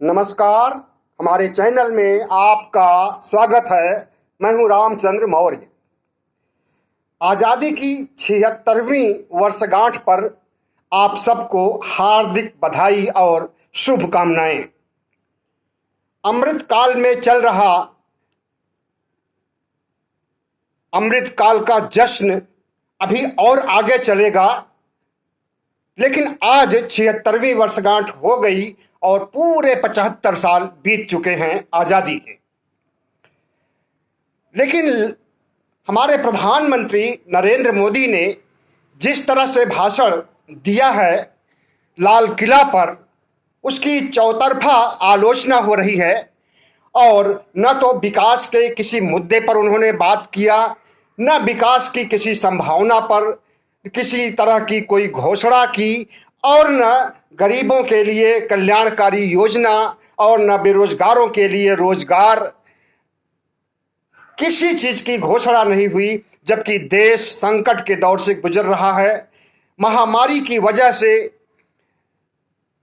नमस्कार। हमारे चैनल में आपका स्वागत है। मैं हूं रामचंद्र मौर्य। आज़ादी की 76वीं वर्षगांठ पर आप सबको हार्दिक बधाई और शुभकामनाएं। अमृत काल में चल रहा अमृत काल का जश्न अभी और आगे चलेगा, लेकिन आज 76वीं वर्षगांठ हो गई और पूरे 75 साल बीत चुके हैं आज़ादी के। लेकिन हमारे प्रधानमंत्री नरेंद्र मोदी ने जिस तरह से भाषण दिया है लाल किला पर, उसकी चौतरफा आलोचना हो रही है। और न तो विकास के किसी मुद्दे पर उन्होंने बात किया, न विकास की किसी संभावना पर किसी तरह की कोई घोषणा की, और न गरीबों के लिए कल्याणकारी योजना, और न बेरोजगारों के लिए रोजगार। किसी चीज की घोषणा नहीं हुई, जबकि देश संकट के दौर से गुजर रहा है। महामारी की वजह से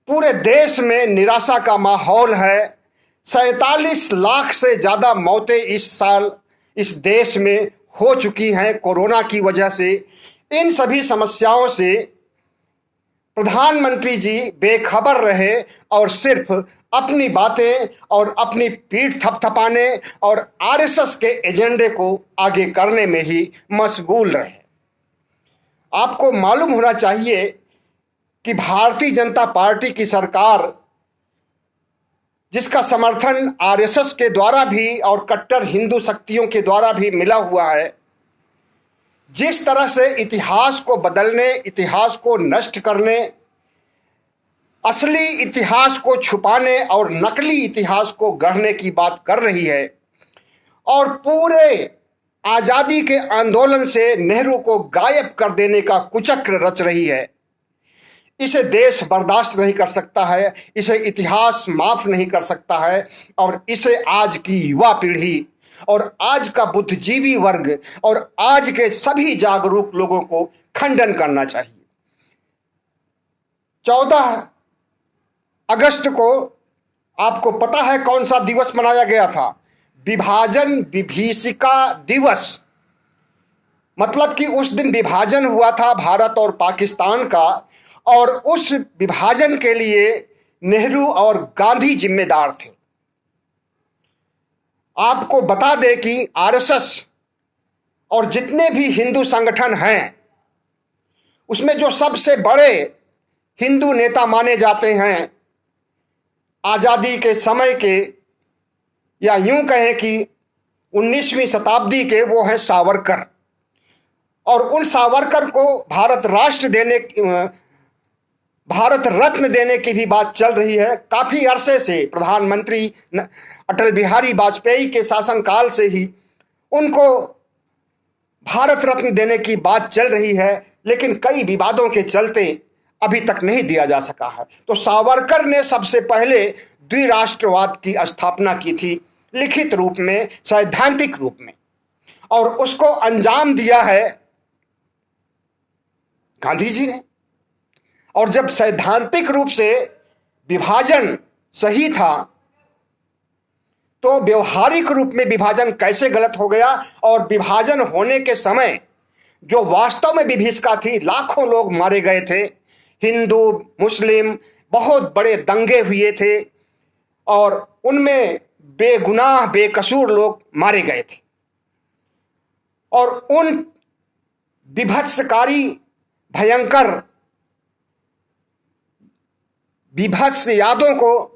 पूरे देश में निराशा का माहौल है। 47 लाख से ज्यादा मौतें इस साल इस देश में हो चुकी हैं कोरोना की वजह से। इन सभी समस्याओं से प्रधानमंत्री जी बेखबर रहे और सिर्फ अपनी बातें और अपनी पीठ थपथपाने और आरएसएस के एजेंडे को आगे करने में ही मशगूल रहे। आपको मालूम होना चाहिए कि भारतीय जनता पार्टी की सरकार, जिसका समर्थन आरएसएस के द्वारा भी और कट्टर हिंदू शक्तियों के द्वारा भी मिला हुआ है, जिस तरह से इतिहास को बदलने, इतिहास को नष्ट करने, असली इतिहास को छुपाने और नकली इतिहास को गढ़ने की बात कर रही है, और पूरे आजादी के आंदोलन से नेहरू को गायब कर देने का कुचक्र रच रही है, इसे देश बर्दाश्त नहीं कर सकता है, इसे इतिहास माफ नहीं कर सकता है। और इसे आज की युवा पीढ़ी और आज का बुद्धिजीवी वर्ग और आज के सभी जागरूक लोगों को खंडन करना चाहिए। 14 अगस्त को आपको पता है कौन सा दिवस मनाया गया था? विभाजन विभीषिका दिवस। मतलब कि उस दिन विभाजन हुआ था भारत और पाकिस्तान का, और उस विभाजन के लिए नेहरू और गांधी जिम्मेदार थे। आपको बता दें कि आरएसएस और जितने भी हिंदू संगठन हैं, उसमें जो सबसे बड़े हिंदू नेता माने जाते हैं आजादी के समय के, या यूं कहें कि 19वीं शताब्दी के, वो हैं सावरकर। और उन सावरकर को भारत रत्न देने की भी बात चल रही है। काफी अरसे से प्रधानमंत्री अटल बिहारी वाजपेयी के शासनकाल से ही उनको भारत रत्न देने की बात चल रही है, लेकिन कई विवादों के चलते अभी तक नहीं दिया जा सका है। तो सावरकर ने सबसे पहले द्विराष्ट्रवाद की स्थापना की थी, लिखित रूप में, सैद्धांतिक रूप में, और उसको अंजाम दिया है गांधी जी ने। और जब सैद्धांतिक रूप से विभाजन सही था, तो व्यवहारिक रूप में विभाजन कैसे गलत हो गया? और विभाजन होने के समय जो वास्तव में विभीषिका थी, लाखों लोग मारे गए थे, हिंदू मुस्लिम, बहुत बड़े दंगे हुए थे, और उनमें बेगुनाह बेकसूर लोग मारे गए थे। और उन विभत्सकारी भयंकर विभत्स यादों को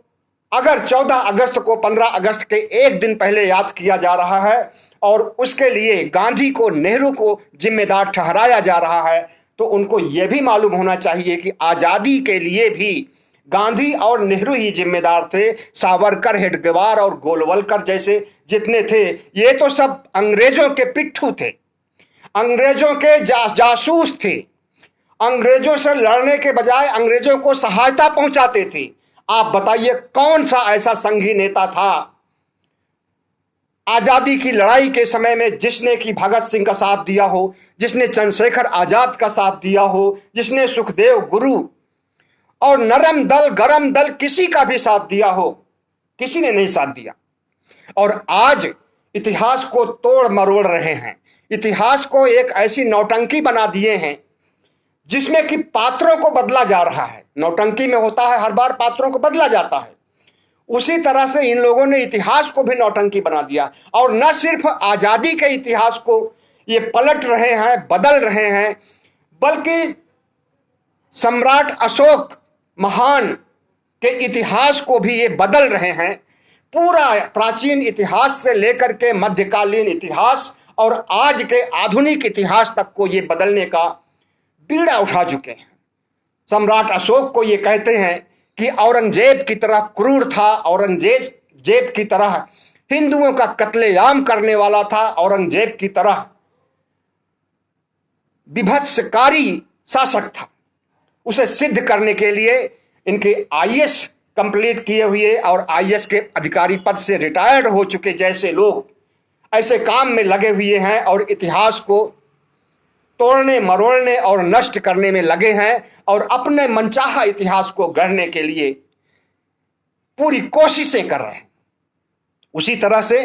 अगर 14 अगस्त को 15 अगस्त के एक दिन पहले याद किया जा रहा है, और उसके लिए गांधी को, नेहरू को जिम्मेदार ठहराया जा रहा है, तो उनको यह भी मालूम होना चाहिए कि आजादी के लिए भी गांधी और नेहरू ही जिम्मेदार थे। सावरकर, हेडगेवार और गोलवलकर जैसे जितने थे, ये तो सब अंग्रेजों के पिट्ठू थे, अंग्रेजों के जासूस थे। अंग्रेजों से लड़ने के बजाय अंग्रेजों को सहायता पहुंचाते थे। आप बताइए कौन सा ऐसा संघी नेता था आजादी की लड़ाई के समय में जिसने कि भगत सिंह का साथ दिया हो, जिसने चंद्रशेखर आजाद का साथ दिया हो, जिसने सुखदेव गुरु और नरम दल गरम दल किसी का भी साथ दिया हो? किसी ने नहीं साथ दिया। और आज इतिहास को तोड़ मरोड़ रहे हैं, इतिहास को एक ऐसी नौटंकी बना दिए हैं जिसमें कि पात्रों को बदला जा रहा है। नौटंकी में होता है हर बार पात्रों को बदला जाता है, उसी तरह से इन लोगों ने इतिहास को भी नौटंकी बना दिया। और न सिर्फ आजादी के इतिहास को ये पलट रहे हैं, बदल रहे हैं, बल्कि सम्राट अशोक महान के इतिहास को भी ये बदल रहे हैं। पूरा प्राचीन इतिहास से लेकर के मध्यकालीन इतिहास और आज के आधुनिक इतिहास तक को ये बदलने का बीड़ा उठा चुके हैं। सम्राट अशोक को ये कहते हैं कि औरंगजेब की तरह क्रूर था, औरंगजेब की तरह हिंदुओं का कत्लेआम करने वाला था, औरंगजेब की तरह विभत्सकारी शासक था। उसे सिद्ध करने के लिए इनके आईएएस कंप्लीट किए हुए और आईएएस के अधिकारी पद से रिटायर्ड हो चुके जैसे लोग ऐसे काम में लगे हुए हैं और इतिहास को तोड़ने मरोड़ने और नष्ट करने में लगे हैं और अपने मनचाहा इतिहास को गढ़ने के लिए पूरी कोशिशें कर रहे हैं। उसी तरह से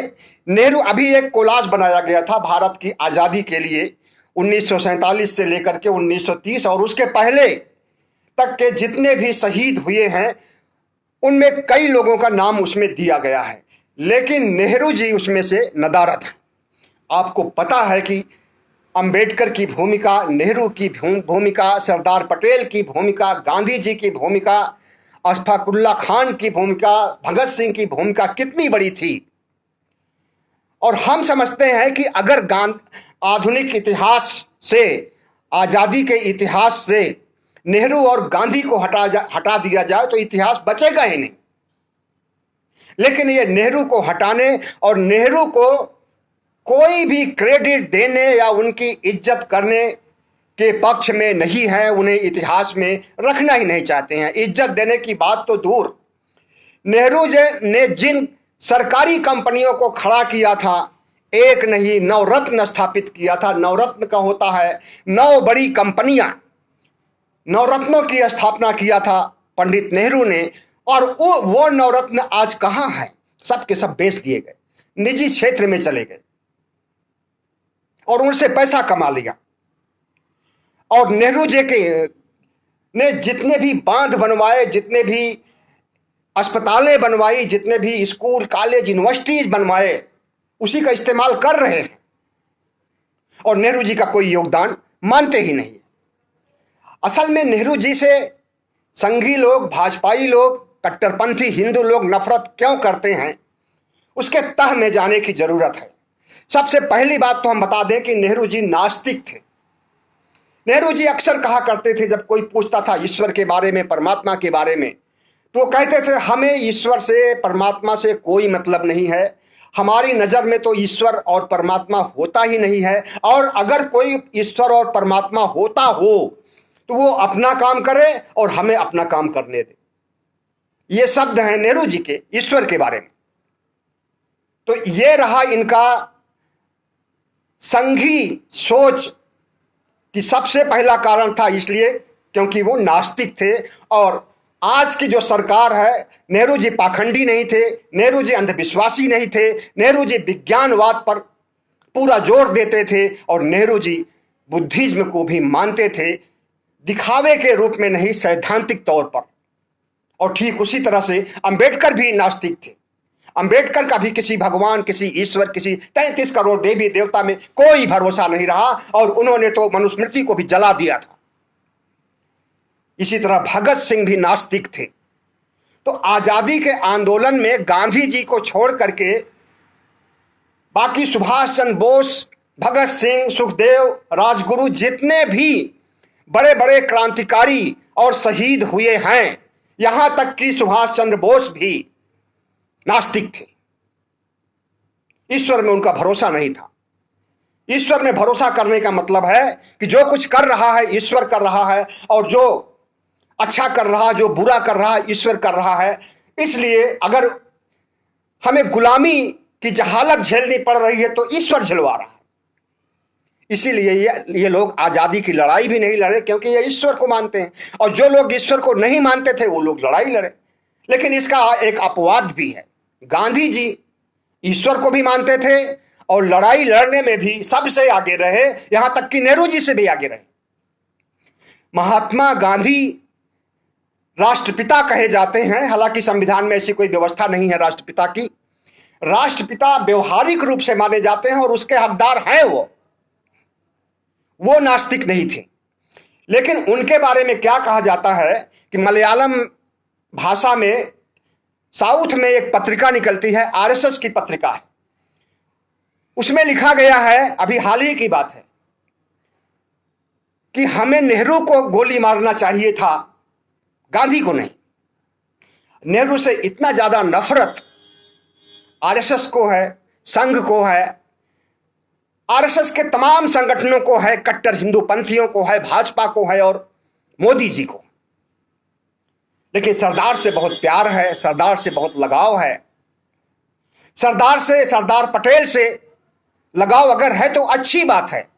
नेहरू, अभी एक कोलाज बनाया गया था भारत की आजादी के लिए 1947 से लेकर के 1930 और उसके पहले तक के जितने भी शहीद हुए हैं उनमें कई लोगों का नाम उसमें दिया गया है, लेकिन नेहरू जी उसमें से नदारद हैं। आपको पता है कि अंबेडकर की भूमिका, नेहरू की भूमिका, सरदार पटेल की भूमिका, गांधी जी की भूमिका, अशफाकुल्ला खान की भूमिका, भगत सिंह की भूमिका कितनी बड़ी थी। और हम समझते हैं कि अगर आधुनिक इतिहास से, आजादी के इतिहास से नेहरू और गांधी को हटा दिया जाए तो इतिहास बचेगा ही नहीं। लेकिन ये नेहरू को हटाने और नेहरू को कोई भी क्रेडिट देने या उनकी इज्जत करने के पक्ष में नहीं है, उन्हें इतिहास में रखना ही नहीं चाहते हैं। इज्जत देने की बात तो दूर, नेहरू ने जिन सरकारी कंपनियों को खड़ा किया था, एक नहीं 9 रत्न स्थापित किया था। 9 रत्न का होता है 9 बड़ी कंपनियां, 9 रत्नों की स्थापना किया था पंडित नेहरू ने। और वो 9 रत्न आज कहां है? सब के सब बेच दिए गए, निजी क्षेत्र में चले गए और उनसे पैसा कमा लिया। और नेहरू जी ने जितने भी बांध बनवाए, जितने भी अस्पतालें बनवाई, जितने भी स्कूल कॉलेज यूनिवर्सिटीज बनवाए, उसी का इस्तेमाल कर रहे हैं और नेहरू जी का कोई योगदान मानते ही नहीं। असल में नेहरू जी से संघी लोग, भाजपाई लोग, कट्टरपंथी हिंदू लोग नफरत क्यों करते हैं, उसके तह में जाने की जरूरत है। सबसे पहली बात तो हम बता दें कि नेहरू जी नास्तिक थे। नेहरू जी अक्सर कहा करते थे, जब कोई पूछता था ईश्वर के बारे में, परमात्मा के बारे में, तो कहते थे हमें ईश्वर से, परमात्मा से कोई मतलब नहीं है। हमारी नजर में तो ईश्वर और परमात्मा होता ही नहीं है, और अगर कोई ईश्वर और परमात्मा होता हो तो वो अपना काम करे और हमें अपना काम करने दे। ये शब्द हैं नेहरू जी के ईश्वर के बारे में। तो ये रहा इनका संघी सोच कि सबसे पहला कारण था, इसलिए क्योंकि वो नास्तिक थे। और आज की जो सरकार है, नेहरू जी पाखंडी नहीं थे, नेहरू जी अंधविश्वासी नहीं थे, नेहरू जी विज्ञानवाद पर पूरा जोर देते थे और नेहरू जी बुद्धिज्म को भी मानते थे, दिखावे के रूप में नहीं, सैद्धांतिक तौर पर। और ठीक उसी तरह से अंबेडकर भी नास्तिक थे। अंबेडकर का भी किसी भगवान, किसी ईश्वर, किसी 33 करोड़ देवी देवता में कोई भरोसा नहीं रहा और उन्होंने तो मनुस्मृति को भी जला दिया था। इसी तरह भगत सिंह भी नास्तिक थे। तो आजादी के आंदोलन में गांधी जी को छोड़ करके बाकी सुभाष चंद्र बोस, भगत सिंह, सुखदेव, राजगुरु, जितने भी बड़े बड़े क्रांतिकारी और शहीद हुए हैं, यहां तक कि सुभाष चंद्र बोस भी नास्तिक थे। ईश्वर में उनका भरोसा नहीं था। ईश्वर में भरोसा करने का मतलब है कि जो कुछ कर रहा है ईश्वर कर रहा है, और जो अच्छा कर रहा, जो बुरा कर रहा है, ईश्वर कर रहा है। इसलिए अगर हमें गुलामी की जहालत झेलनी पड़ रही है तो ईश्वर झेलवा रहा है। इसीलिए ये लोग आजादी की लड़ाई भी नहीं लड़े, क्योंकि ये ईश्वर को मानते हैं। और जो लोग ईश्वर को नहीं मानते थे वो लोग लड़ाई लड़े। लेकिन इसका एक अपवाद भी है। गांधी जी ईश्वर को भी मानते थे और लड़ाई लड़ने में भी सबसे आगे रहे, यहां तक कि नेहरू जी से भी आगे रहे। महात्मा गांधी राष्ट्रपिता कहे जाते हैं, हालांकि संविधान में ऐसी कोई व्यवस्था नहीं है राष्ट्रपिता की। राष्ट्रपिता व्यवहारिक रूप से माने जाते हैं और उसके हकदार हैं वो नास्तिक नहीं थे। लेकिन उनके बारे में क्या कहा जाता है कि मलयालम भाषा में साउथ में एक पत्रिका निकलती है, आरएसएस की पत्रिका है, उसमें लिखा गया है, अभी हाल ही की बात है, कि हमें नेहरू को गोली मारना चाहिए था, गांधी को नहीं। नेहरू से इतना ज्यादा नफरत आरएसएस को है, संघ को है, आरएसएस के तमाम संगठनों को है, कट्टर हिंदू पंथियों को है, भाजपा को है और मोदी जी को। लेकिन सरदार से बहुत प्यार है, सरदार से बहुत लगाव है। सरदार से, सरदार पटेल से लगाव अगर है तो अच्छी बात है,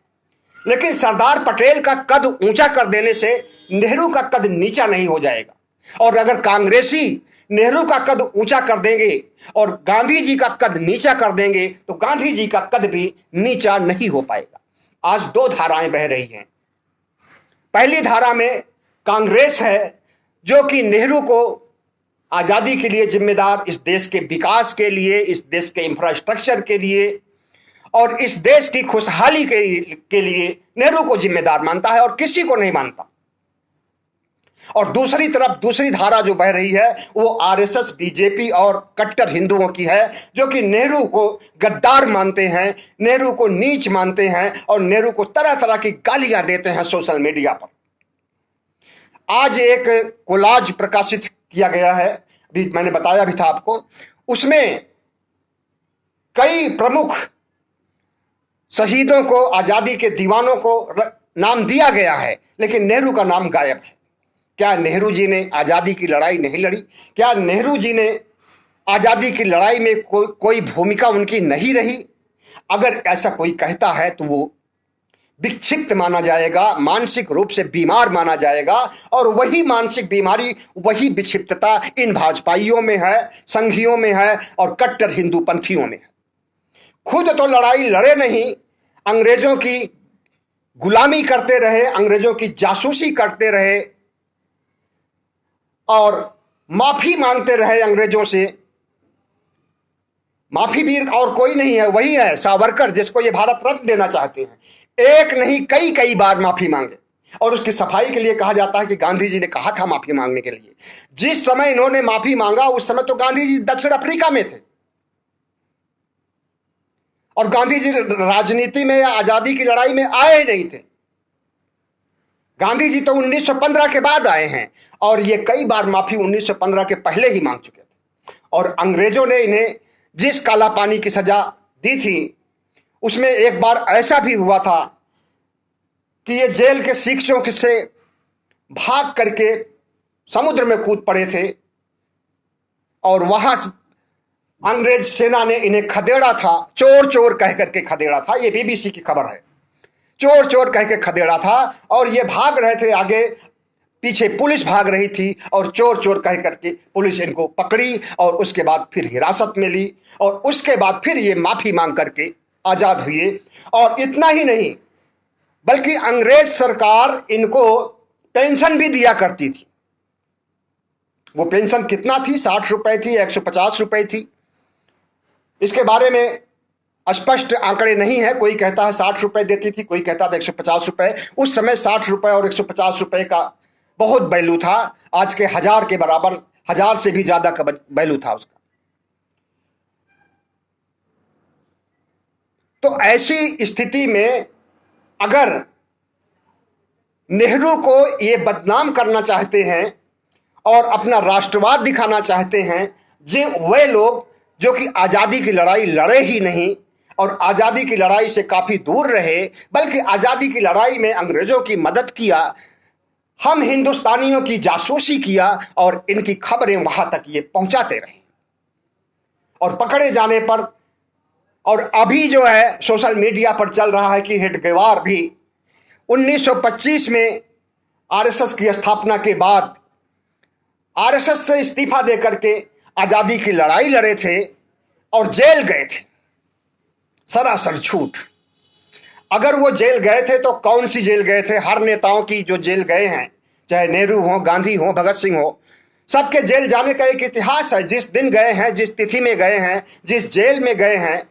लेकिन सरदार पटेल का कद ऊंचा कर देने से नेहरू का कद नीचा नहीं हो जाएगा। और अगर कांग्रेसी नेहरू का कद ऊंचा कर देंगे और गांधी जी का कद नीचा कर देंगे तो गांधी जी का कद भी नीचा नहीं हो पाएगा। आज दो धाराएं बह रही हैं। पहली धारा में कांग्रेस है, जो कि नेहरू को आजादी के लिए जिम्मेदार, इस देश के विकास के लिए, इस देश के इंफ्रास्ट्रक्चर के लिए और इस देश की खुशहाली के लिए नेहरू को जिम्मेदार मानता है और किसी को नहीं मानता। और दूसरी तरफ दूसरी धारा जो बह रही है वो आरएसएस, बीजेपी और कट्टर हिंदुओं की है, जो कि नेहरू को गद्दार मानते हैं, नेहरू को नीच मानते हैं और नेहरू को तरह तरह की गालियां देते हैं सोशल मीडिया पर। आज एक कोलाज प्रकाशित किया गया है, अभी मैंने बताया भी था आपको, उसमें कई प्रमुख शहीदों को, आजादी के दीवानों को नाम दिया गया है, लेकिन नेहरू का नाम गायब है। क्या नेहरू जी ने आजादी की लड़ाई नहीं लड़ी? क्या नेहरू जी ने आजादी की लड़ाई में कोई भूमिका उनकी नहीं रही? अगर ऐसा कोई कहता है तो वो विक्षिप्त माना जाएगा, मानसिक रूप से बीमार माना जाएगा। और वही मानसिक बीमारी, वही विक्षिप्तता इन भाजपाइयों में है, संघियों में है और कट्टर हिंदू पंथियों में है। खुद तो लड़ाई लड़े नहीं, अंग्रेजों की गुलामी करते रहे, अंग्रेजों की जासूसी करते रहे और माफी मांगते रहे अंग्रेजों से। माफी भी और कोई नहीं है, वही है सावरकर, जिसको ये भारत रत्न देना चाहते हैं। एक नहीं कई कई बार माफी मांगे और उसकी सफाई के लिए कहा जाता है कि गांधी जी ने कहा था माफी मांगने के लिए। जिस समय इन्होंने माफी मांगा उस समय तो गांधी जी दक्षिण अफ्रीका में थे और गांधी जी राजनीति में या आजादी की लड़ाई में आए नहीं थे। गांधी जी तो 1915 के बाद आए हैं और ये कई बार माफी 1915 के पहले ही मांग चुके थे। और अंग्रेजों ने इन्हें जिस काला पानी की सजा दी थी उसमें एक बार ऐसा भी हुआ था कि ये जेल के शिक्षकों से भाग करके समुद्र में कूद पड़े थे और वहां अंग्रेज सेना ने इन्हें खदेड़ा था, चोर चोर कह करके खदेड़ा था। ये बीबीसी की खबर है, चोर चोर कह के खदेड़ा था और ये भाग रहे थे, आगे पीछे पुलिस भाग रही थी और चोर चोर कह करके पुलिस इनको पकड़ी और उसके बाद फिर हिरासत में ली और उसके बाद फिर ये माफी मांग करके आजाद हुए। और इतना ही नहीं बल्कि अंग्रेज सरकार इनको पेंशन भी दिया करती थी। वो पेंशन कितना थी, 60 रुपए थी, 150 रुपए थी, इसके बारे में स्पष्ट आंकड़े नहीं है। कोई कहता है 60 रुपए देती थी, कोई कहता था 150 रुपए। उस समय 60 रुपए और 150 रुपए का बहुत वैल्यू था, आज के 1000 के बराबर, 1000 से भी ज्यादा का वैल्यू था उसका। तो ऐसी स्थिति में अगर नेहरू को ये बदनाम करना चाहते हैं और अपना राष्ट्रवाद दिखाना चाहते हैं, वे लोग जो कि आजादी की लड़ाई लड़े ही नहीं और आजादी की लड़ाई से काफी दूर रहे, बल्कि आजादी की लड़ाई में अंग्रेजों की मदद किया, हम हिंदुस्तानियों की जासूसी किया और इनकी खबरें वहां तक ये पहुंचाते रहे। और पकड़े जाने पर, और अभी जो है सोशल मीडिया पर चल रहा है कि हेडगेवार भी 1925 में आरएसएस की स्थापना के बाद आरएसएस से इस्तीफा देकर के आजादी की लड़ाई लड़े थे और जेल गए थे। सरासर झूठ। अगर वो जेल गए थे तो कौन सी जेल गए थे? हर नेताओं की जो जेल गए हैं, चाहे नेहरू हो, गांधी हो, भगत सिंह हो, सबके जेल जाने का एक इतिहास है। जिस दिन गए हैं, जिस तिथि में गए हैं, जिस जेल में गए हैं,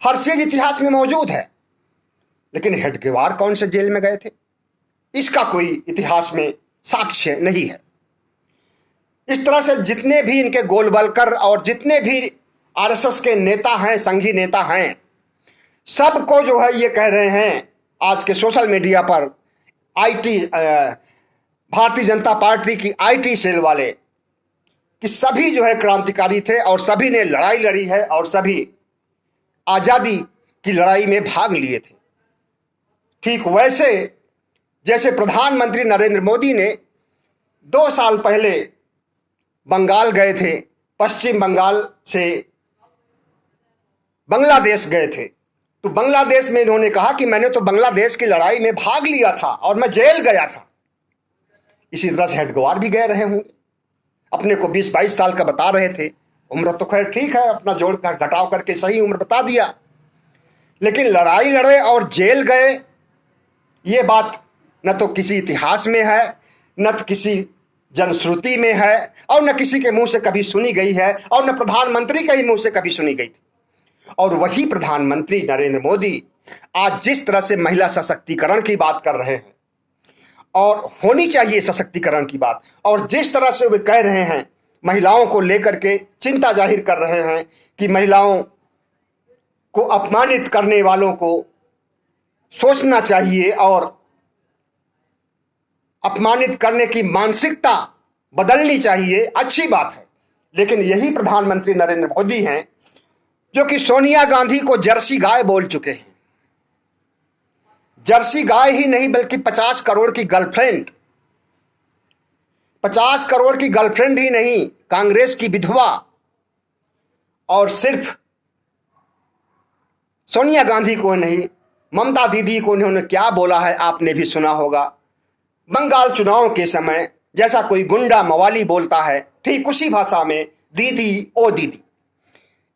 हर चीज इतिहास में मौजूद है। लेकिन हेडगेवार कौन से जेल में गए थे, इसका कोई इतिहास में साक्ष्य नहीं है। इस तरह से जितने भी इनके गोलवलकर और जितने भी आरएसएस के नेता हैं, संघी नेता हैं, सबको जो है ये कह रहे हैं आज के सोशल मीडिया पर, आईटी भारतीय जनता पार्टी की आईटी सेल वाले, कि सभी जो है क्रांतिकारी थे और सभी ने लड़ाई लड़ी है और सभी आजादी की लड़ाई में भाग लिए थे। ठीक वैसे जैसे प्रधानमंत्री नरेंद्र मोदी ने 2 साल पहले बंगाल गए थे, पश्चिम बंगाल से बांग्लादेश गए थे, तो बांग्लादेश में इन्होंने कहा कि मैंने तो बांग्लादेश की लड़ाई में भाग लिया था और मैं जेल गया था। इसी तरह से हेडगेवार भी गए रहे होंगे। अपने को 20-22 साल का बता रहे थे, उम्र तो खैर ठीक है, अपना जोड़ कर घटाव करके सही उम्र बता दिया, लेकिन लड़ाई लड़े और जेल गए, ये बात न तो किसी इतिहास में है, न तो किसी जनश्रुति में है, और न किसी के मुंह से कभी सुनी गई है, और न प्रधानमंत्री के ही मुंह से कभी सुनी गई थी। और वही प्रधानमंत्री नरेंद्र मोदी आज जिस तरह से महिला सशक्तिकरण की बात कर रहे हैं, और होनी चाहिए सशक्तिकरण की बात, और जिस तरह से वे कह रहे हैं, महिलाओं को लेकर के चिंता जाहिर कर रहे हैं कि महिलाओं को अपमानित करने वालों को सोचना चाहिए और अपमानित करने की मानसिकता बदलनी चाहिए, अच्छी बात है। लेकिन यही प्रधानमंत्री नरेंद्र मोदी हैं जो कि सोनिया गांधी को जर्सी गाय बोल चुके हैं। जर्सी गाय ही नहीं बल्कि 50 करोड़ की गर्लफ्रेंड, 50 करोड़ की गर्लफ्रेंड ही नहीं, कांग्रेस की विधवा। और सिर्फ सोनिया गांधी को नहीं, ममता दीदी को उन्होंने क्या बोला है आपने भी सुना होगा। बंगाल चुनाव के समय जैसा कोई गुंडा मवाली बोलता है, ठीक उसी भाषा में दीदी ओ दीदी।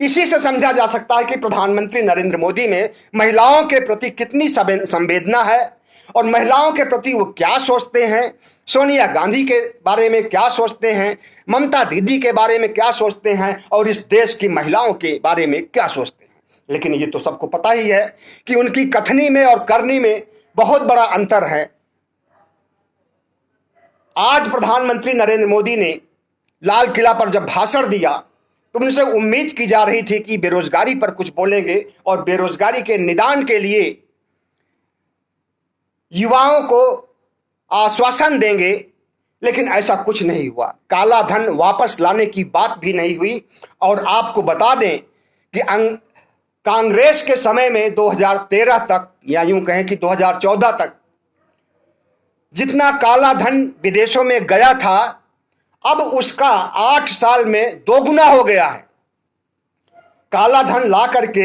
इसी से समझा जा सकता है कि प्रधानमंत्री नरेंद्र मोदी में महिलाओं के प्रति कितनी संवेदना है और महिलाओं के प्रति वो क्या सोचते हैं, सोनिया गांधी के बारे में क्या सोचते हैं, ममता दीदी के बारे में क्या सोचते हैं, और इस देश की महिलाओं के बारे में क्या सोचते हैं। लेकिन ये तो सबको पता ही है कि उनकी कथनी में और करनी में बहुत बड़ा अंतर है। आज प्रधानमंत्री नरेंद्र मोदी ने लाल किला पर जब भाषण दिया तो उनसे उम्मीद की जा रही थी कि बेरोजगारी पर कुछ बोलेंगे और बेरोजगारी के निदान के लिए युवाओं को आश्वासन देंगे, लेकिन ऐसा कुछ नहीं हुआ। काला धन वापस लाने की बात भी नहीं हुई। और आपको बता दें कि कांग्रेस के समय में 2013 तक, या यूं कहें कि 2014 तक, जितना काला धन विदेशों में गया था, अब उसका 8 साल में 2 गुना हो गया है। काला धन ला करके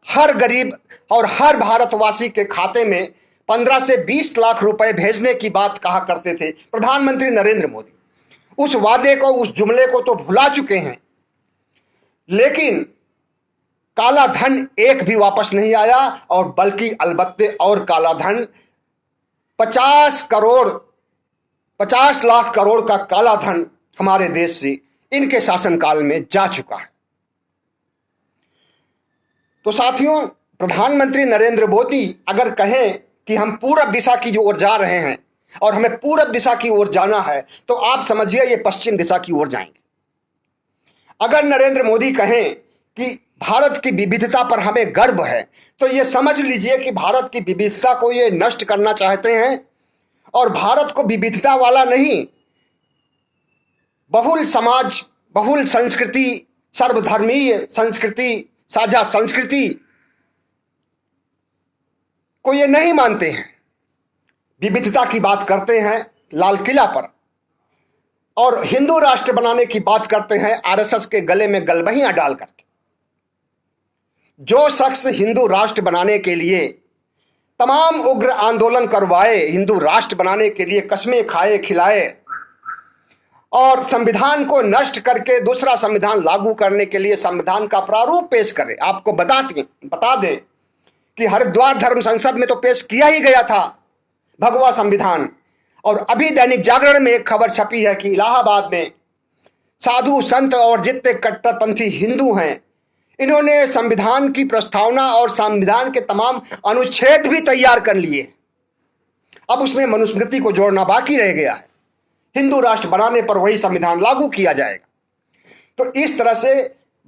हर गरीब और हर भारतवासी के खाते में 15 से 20 लाख रुपए भेजने की बात कहा करते थे प्रधानमंत्री नरेंद्र मोदी। उस वादे को, उस जुमले को तो भुला चुके हैं, लेकिन काला धन एक भी वापस नहीं आया, और बल्कि अलबत्ते और काला धन 50 लाख करोड़ का काला धन हमारे देश से इनके शासनकाल में जा चुका है। तो साथियों, प्रधानमंत्री नरेंद्र मोदी अगर कहें कि हम पूरब दिशा की ओर जा रहे हैं और हमें पूरब दिशा की ओर जाना है, तो आप समझिए ये पश्चिम दिशा की ओर जाएंगे। अगर नरेंद्र मोदी कहें कि भारत की विविधता पर हमें गर्व है, तो ये समझ लीजिए कि भारत की विविधता को ये नष्ट करना चाहते हैं, और भारत को विविधता वाला नहीं, बहुल समाज, बहुल संस्कृति, सर्वधर्मीय संस्कृति, साझा संस्कृति को ये नहीं मानते हैं। विविधता की बात करते हैं लाल किला पर, और हिंदू राष्ट्र बनाने की बात करते हैं आरएसएस के गले में गलबहियां डाल करके। जो शख्स हिंदू राष्ट्र बनाने के लिए तमाम उग्र आंदोलन करवाए, हिंदू राष्ट्र बनाने के लिए कस्में खाए खिलाए, और संविधान को नष्ट करके दूसरा संविधान लागू करने के लिए संविधान का प्रारूप पेश करें। आपको बता दें कि हरिद्वार धर्म संसद में तो पेश किया ही गया था भगवा संविधान, और अभी दैनिक जागरण में एक खबर छपी है कि इलाहाबाद में साधु संत और जितने कट्टरपंथी हिंदू हैं, इन्होंने संविधान की प्रस्तावना और संविधान के तमाम अनुच्छेद भी तैयार कर लिए। अब उसमें मनुस्मृति को जोड़ना बाकी रह गया है। हिंदू राष्ट्र बनाने पर वही संविधान लागू किया जाएगा। तो इस तरह से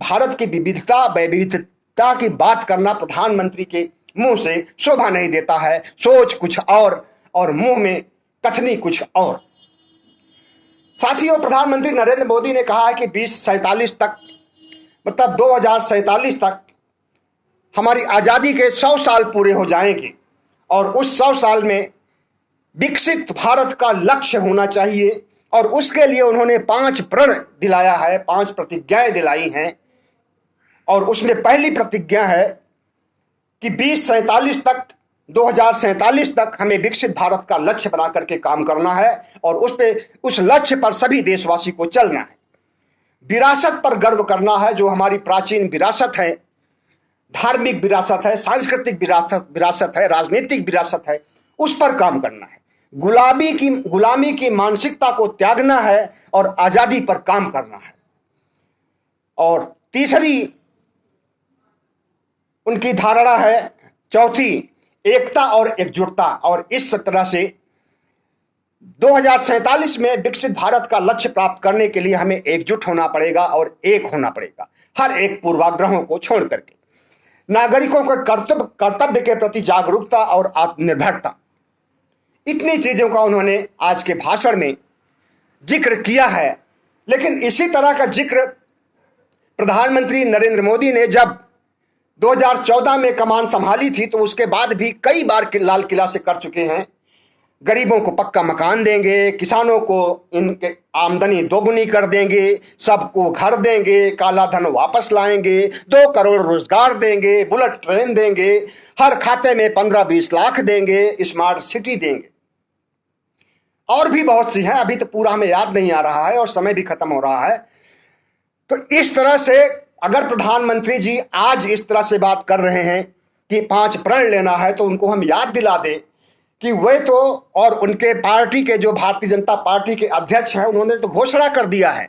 भारत की विविधता की बात करना प्रधानमंत्री के मुंह से शोभा नहीं देता है। सोच कुछ और मुंह में कथनी कुछ और। साथियों, प्रधानमंत्री नरेंद्र मोदी ने कहा है कि 2047 तक, मतलब 2047 तक हमारी आजादी के 100 साल पूरे हो जाएंगे और उस 100 साल में विकसित भारत का लक्ष्य होना चाहिए। और उसके लिए उन्होंने 5 प्रण दिलाया है, 5 प्रतिज्ञाएं दिलाई हैं। और उसमें पहली प्रतिज्ञा है कि 2047 तक हमें विकसित भारत का लक्ष्य बना करके काम करना है और उस लक्ष्य पर सभी देशवासी को चलना है। विरासत पर गर्व करना है, जो हमारी प्राचीन विरासत है, धार्मिक विरासत है, सांस्कृतिक विरासत है, राजनीतिक विरासत है, उस पर काम करना है। गुलामी की मानसिकता को त्यागना है और आजादी पर काम करना है। और तीसरी उनकी धारणा है, चौथी, एकता और एकजुटता। और इस तरह से 2047 में विकसित भारत का लक्ष्य प्राप्त करने के लिए हमें एकजुट होना पड़ेगा और एक होना पड़ेगा, हर एक पूर्वाग्रहों को छोड़ करके। नागरिकों के कर्तव्य के प्रति जागरूकता और आत्मनिर्भरता, इतनी चीजों का उन्होंने आज के भाषण में जिक्र किया है। लेकिन इसी तरह का जिक्र प्रधानमंत्री नरेंद्र मोदी ने जब 2014 में कमान संभाली थी तो उसके बाद भी कई बार लाल किला से कर चुके हैं। गरीबों को पक्का मकान देंगे, किसानों को इनके आमदनी दोगुनी कर देंगे, सबको घर देंगे, काला धन वापस लाएंगे, 2 करोड़ रोजगार देंगे, बुलेट ट्रेन देंगे, हर खाते में 15-20 लाख देंगे, स्मार्ट सिटी देंगे, और भी बहुत सी हैं। अभी तो पूरा हमें याद नहीं आ रहा है और समय भी खत्म हो रहा है। तो इस तरह से अगर प्रधानमंत्री जी आज इस तरह से बात कर रहे हैं कि 5 प्रण लेना है, तो उनको हम याद दिला दें कि वे तो, और उनके पार्टी के जो भारतीय जनता पार्टी के अध्यक्ष हैं, उन्होंने तो घोषणा कर दिया है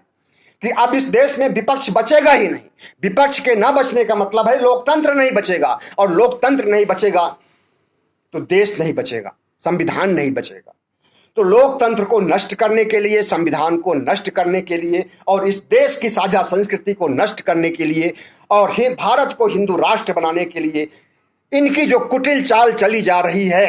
कि अब इस देश में विपक्ष बचेगा ही नहीं। विपक्ष के ना बचने का मतलब है लोकतंत्र नहीं बचेगा, और लोकतंत्र नहीं बचेगा तो देश नहीं बचेगा, संविधान नहीं बचेगा। तो लोकतंत्र को नष्ट करने के लिए, संविधान को नष्ट करने के लिए, और इस देश की साझा संस्कृति को नष्ट करने के लिए, और भारत को हिंदू राष्ट्र बनाने के लिए इनकी जो कुटिल चाल चली जा रही है,